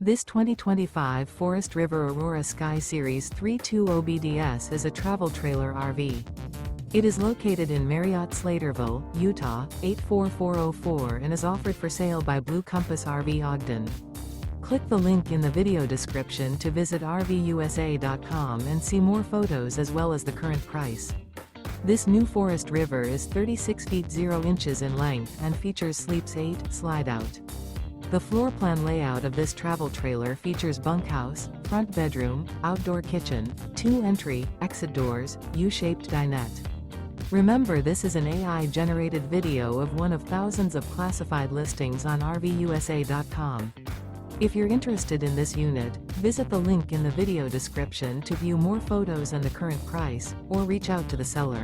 This 2025 Forest River Aurora Sky Series 320BDS is a travel trailer RV. It is located in Marriott-Slaterville, Utah, 84404 and is offered for sale by Blue Compass RV Ogden. Click the link in the video description to visit RVUSA.com and see more photos as well as the current price. This new Forest River is 36 feet 0 inches in length and features Sleeps 8 Slideout. The floor plan layout of this travel trailer features bunkhouse, front bedroom, outdoor kitchen, 2 entry, exit doors, U-shaped dinette. Remember, this is an AI-generated video of one of thousands of classified listings on RVUSA.com. If you're interested in this unit, visit the link in the video description to view more photos and the current price, or reach out to the seller.